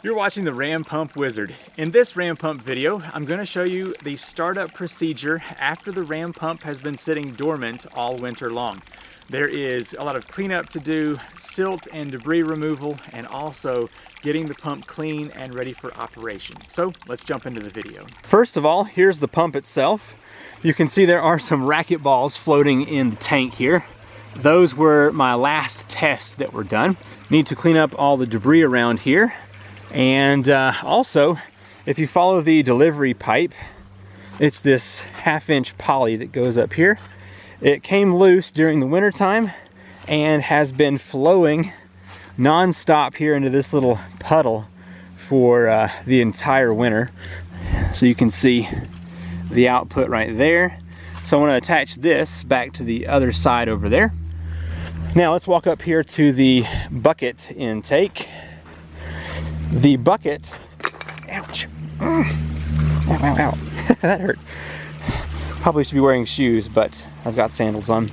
You're watching the Ram Pump Wizard. In this Ram Pump video, I'm going to show you the startup procedure after the Ram Pump has been sitting dormant all winter long. There is a lot of cleanup to do, silt and debris removal, and also getting the pump clean and ready for operation. So let's jump into the video. First of all, here's the pump itself. You can see there are some racket balls floating in the tank here. Those were my last tests that were done. Need to clean up all the debris around here. And also, if you follow the delivery pipe, it's this 1/2-inch poly that goes up here. It came loose during the winter time and has been flowing non-stop here into this little puddle for the entire winter. So you can see the output right there. So I want to attach this back to the other side over there. Now let's walk up here to the bucket intake. The bucket, ouch, ow, ow, ow, that hurt. Probably should be wearing shoes, but I've got sandals on.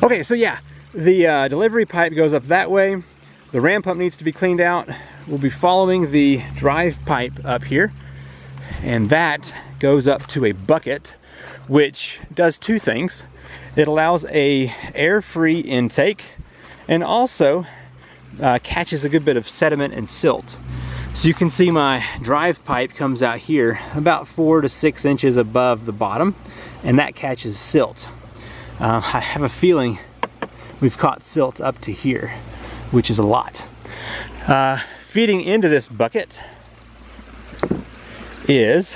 Okay, so yeah, the delivery pipe goes up that way. The ram pump needs to be cleaned out. We'll be following the drive pipe up here, and that goes up to a bucket, which does two things. It allows a air-free intake, and also catches a good bit of sediment and silt. So you can see my drive pipe comes out here about 4 to 6 inches above the bottom, and that catches silt. I have a feeling we've caught silt up to here, which is a lot. Feeding into this bucket is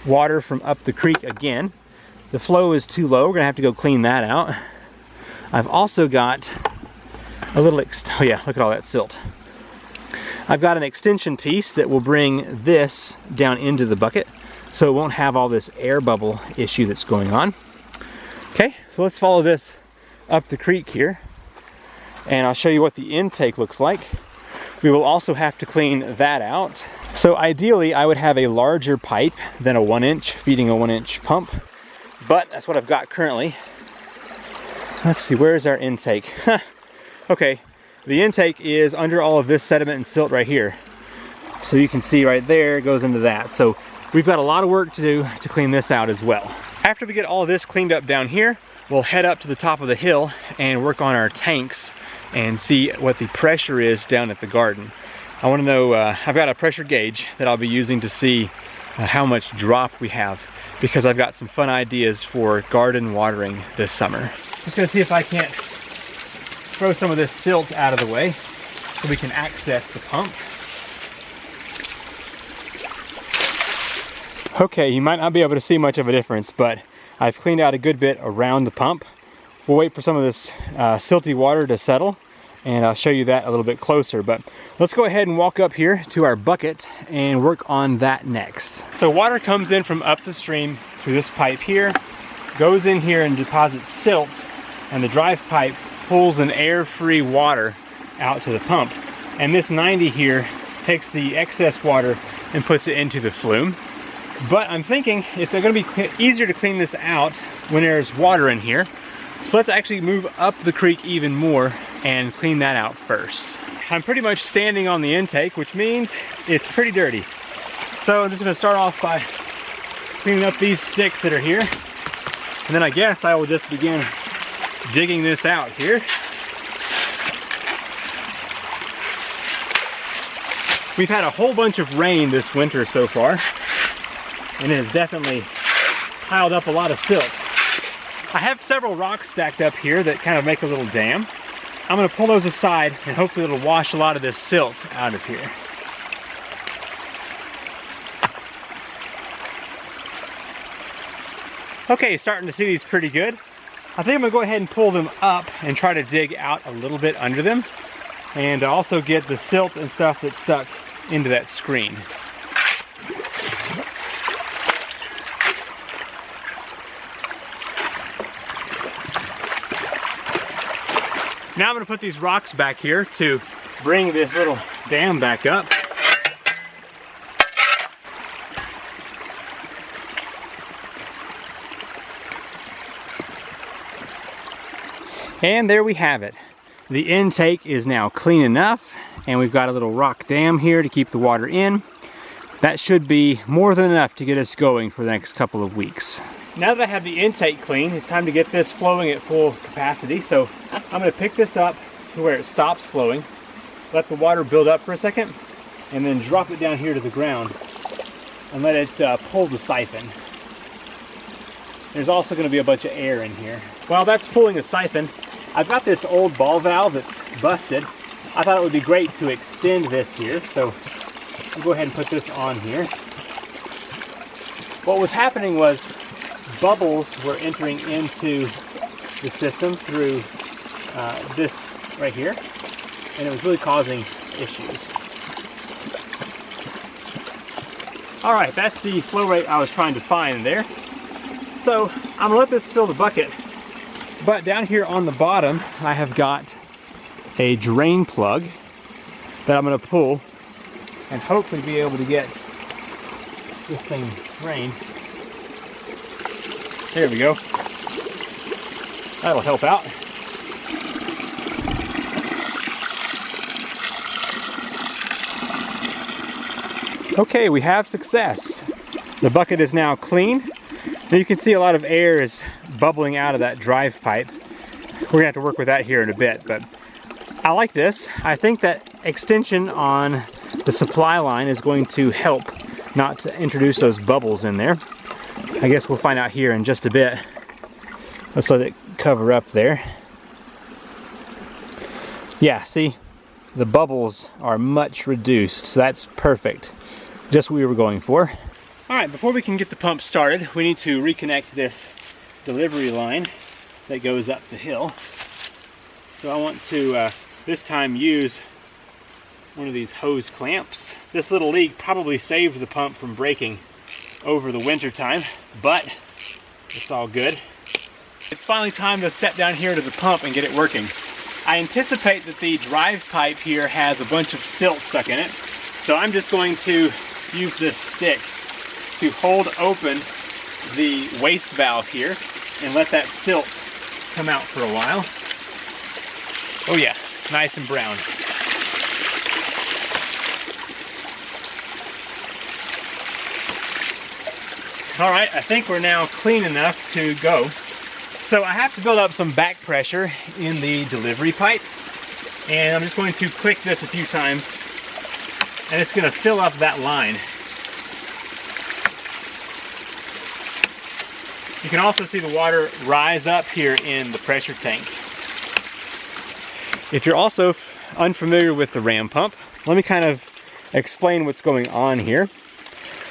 water from up the creek again. The flow is too low, we're gonna have to go clean that out. I've also got a little, oh yeah, look at all that silt. I've got an extension piece that will bring this down into the bucket so it won't have all this air bubble issue that's going on. Okay, so let's follow this up the creek here and I'll show you what the intake looks like. We will also have to clean that out. So ideally I would have a larger pipe than a 1-inch, feeding a 1-inch pump, but that's what I've got currently. Let's see, where's our intake? Okay. The intake is under all of this sediment and silt right here. So you can see right there, it goes into that. So we've got a lot of work to do to clean this out as well. After we get all of this cleaned up down here, we'll head up to the top of the hill and work on our tanks and see what the pressure is down at the garden. I want to know, I've got a pressure gauge that I'll be using to see how much drop we have, because I've got some fun ideas for garden watering this summer. Just gonna see if I can't throw some of this silt out of the way so we can access the pump. Okay, you might not be able to see much of a difference, but I've cleaned out a good bit around the pump. We'll wait for some of this silty water to settle, and I'll show you that a little bit closer. But let's go ahead and walk up here to our bucket and work on that next. So water comes in from up the stream through this pipe here, goes in here and deposits silt, and the drive pipe pulls an air-free water out to the pump. And this 90 here takes the excess water and puts it into the flume. But I'm thinking it's going to be easier to clean this out when there's water in here. So let's actually move up the creek even more and clean that out first. I'm pretty much standing on the intake, which means it's pretty dirty. So I'm just going to start off by cleaning up these sticks that are here. And then I guess I will just begin digging this out here. We've had a whole bunch of rain this winter so far, and it has definitely piled up a lot of silt. I have several rocks stacked up here that kind of make a little dam. I'm going to pull those aside and hopefully it'll wash a lot of this silt out of here. Okay, starting to see these pretty good. I think I'm gonna go ahead and pull them up and try to dig out a little bit under them, and also get the silt and stuff that's stuck into that screen. Now I'm gonna put these rocks back here to bring this little dam back up. And there we have it. The intake is now clean enough, and we've got a little rock dam here to keep the water in. That should be more than enough to get us going for the next couple of weeks. Now that I have the intake clean, it's time to get this flowing at full capacity. So I'm going to pick this up to where it stops flowing, let the water build up for a second, and then drop it down here to the ground and let it pull the siphon. There's also going to be a bunch of air in here. While that's pulling the siphon, I've got this old ball valve that's busted. I thought it would be great to extend this here, so I'll go ahead and put this on here. What was happening was bubbles were entering into the system through this right here, and it was really causing issues. All right, that's the flow rate I was trying to find there. So I'm gonna let this fill the bucket, but down here on the bottom I have got a drain plug that I'm gonna pull and hopefully be able to get this thing drained. There we go. That'll help out. Okay, we have success. The bucket is now clean. Now you can see a lot of air is bubbling out of that drive pipe. We're gonna have to work with that here in a bit, but I like this. I think that extension on the supply line is going to help not to introduce those bubbles in there. I guess we'll find out here in just a bit. Let's let it cover up there. Yeah, see, the bubbles are much reduced, so that's perfect. Just what we were going for. All right, before we can get the pump started, we need to reconnect this delivery line that goes up the hill. So I want to this time use one of these hose clamps. This little leak probably saved the pump from breaking over the winter time, but it's all good. It's finally time to step down here to the pump and get it working. I anticipate that the drive pipe here has a bunch of silt stuck in it, so I'm just going to use this stick to hold open the waste valve here and let that silt come out for a while. Oh yeah, nice and brown. All right, I think we're now clean enough to go. So I have to build up some back pressure in the delivery pipe, and I'm just going to click this a few times, and it's going to fill up that line. You can also see the water rise up here in the pressure tank. If you're also unfamiliar with the ram pump, let me kind of explain what's going on here.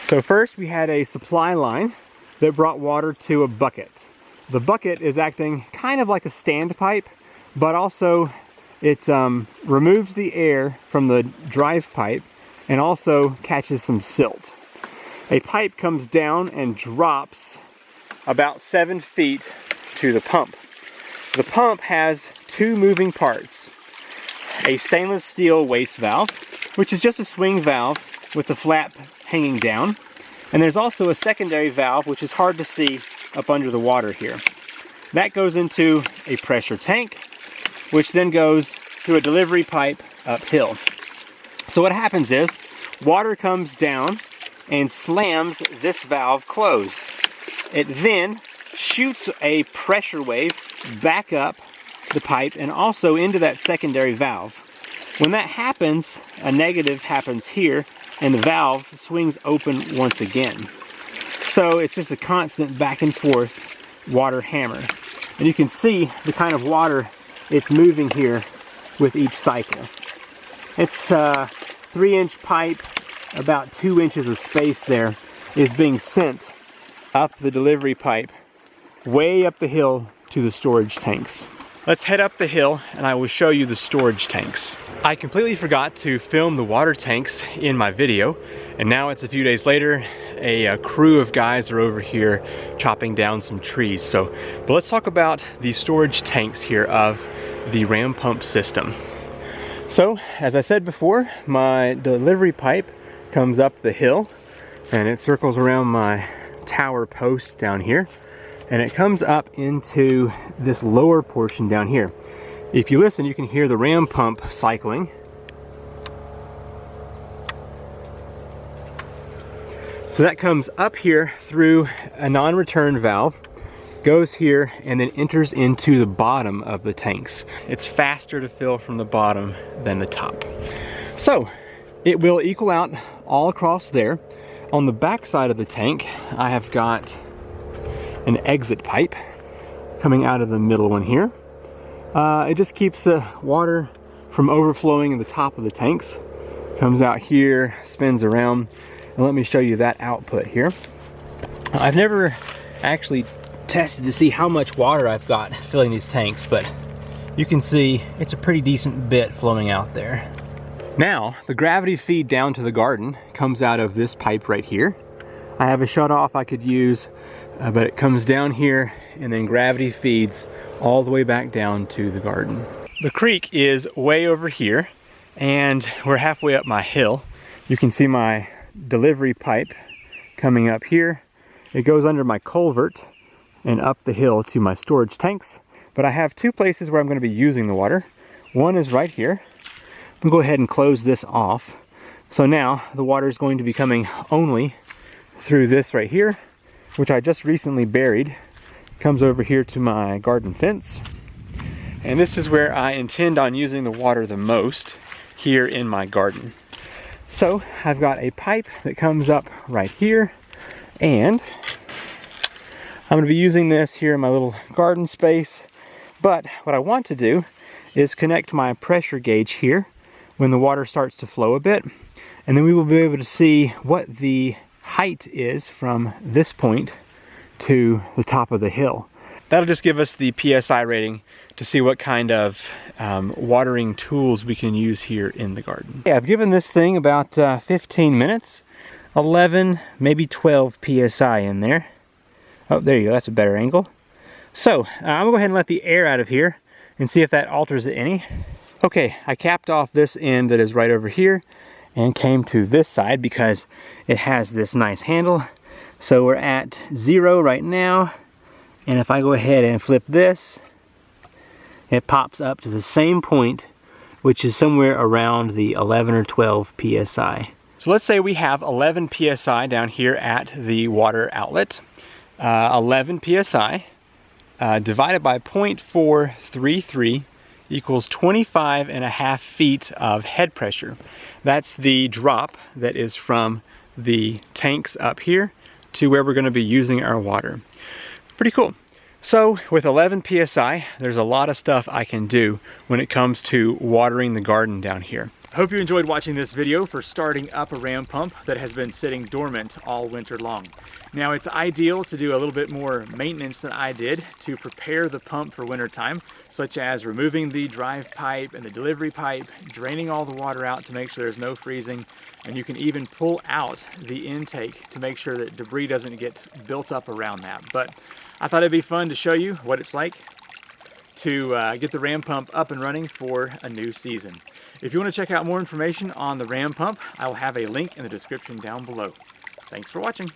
So first we had a supply line that brought water to a bucket. The bucket is acting kind of like a standpipe, but also it removes the air from the drive pipe and also catches some silt. A pipe comes down and drops about 7 feet to the pump. The pump has two moving parts. A stainless steel waste valve, which is just a swing valve with the flap hanging down. And there's also a secondary valve, which is hard to see up under the water here. That goes into a pressure tank, which then goes to a delivery pipe uphill. So what happens is, water comes down and slams this valve closed. It then shoots a pressure wave back up the pipe and also into that secondary valve. When that happens, a negative happens here and the valve swings open once again. So it's just a constant back and forth water hammer. And you can see the kind of water it's moving here with each cycle. It's a 3-inch pipe, about 2 inches of space there is being sent up the delivery pipe, way up the hill to the storage tanks. Let's head up the hill and I will show you the storage tanks. I completely forgot to film the water tanks in my video, and now it's a few days later. A crew of guys are over here chopping down some trees. But let's talk about the storage tanks here of the ram pump system. So, as I said before, my delivery pipe comes up the hill and it circles around my tower post down here, and it comes up into this lower portion down here. If you listen, you can hear the ram pump cycling. So that comes up here through a non-return valve, goes here, and then enters into the bottom of the tanks. It's faster to fill from the bottom than the top. So it will equal out all across there. On the back side of the tank, I have got an exit pipe coming out of the middle one here. It just keeps the water from overflowing in the top of the tanks. Comes out here, spins around. And let me show you that output here. I've never actually tested to see how much water I've got filling these tanks, but you can see it's a pretty decent bit flowing out there. Now, the gravity feed down to the garden comes out of this pipe right here. I have a shutoff I could use, but it comes down here and then gravity feeds all the way back down to the garden. The creek is way over here and we're halfway up my hill. You can see my delivery pipe coming up here. It goes under my culvert and up the hill to my storage tanks. But I have two places where I'm going to be using the water. One is right here. I'm going to go ahead and close this off. So now the water is going to be coming only through this right here, which I just recently buried. Comes over here to my garden fence. And this is where I intend on using the water the most, here in my garden. So I've got a pipe that comes up right here, and I'm going to be using this here in my little garden space. But what I want to do is connect my pressure gauge here when the water starts to flow a bit, and then we will be able to see what the height is from this point to the top of the hill. That'll just give us the PSI rating to see what kind of watering tools we can use here in the garden. Yeah, I've given this thing about 15 minutes, 11, maybe 12 PSI in there. Oh, there you go, that's a better angle. So, I'm gonna go ahead and let the air out of here and see if that alters it any. Okay, I capped off this end that is right over here and came to this side because it has this nice handle. So we're at 0 right now. And if I go ahead and flip this, it pops up to the same point, which is somewhere around the 11 or 12 PSI. So let's say we have 11 PSI down here at the water outlet. 11 PSI divided by 0.433 equals 25.5 feet of head pressure. That's the drop that is from the tanks up here to where we're going to be using our water. Pretty cool. So with 11 PSI, there's a lot of stuff I can do when it comes to watering the garden down here. I hope you enjoyed watching this video for starting up a ram pump that has been sitting dormant all winter long. Now it's ideal to do a little bit more maintenance than I did to prepare the pump for winter time, such as removing the drive pipe and the delivery pipe, draining all the water out to make sure there's no freezing, and you can even pull out the intake to make sure that debris doesn't get built up around that. But I thought it'd be fun to show you what it's like to get the ram pump up and running for a new season. If you want to check out more information on the ram pump, I will have a link in the description down below. Thanks for watching.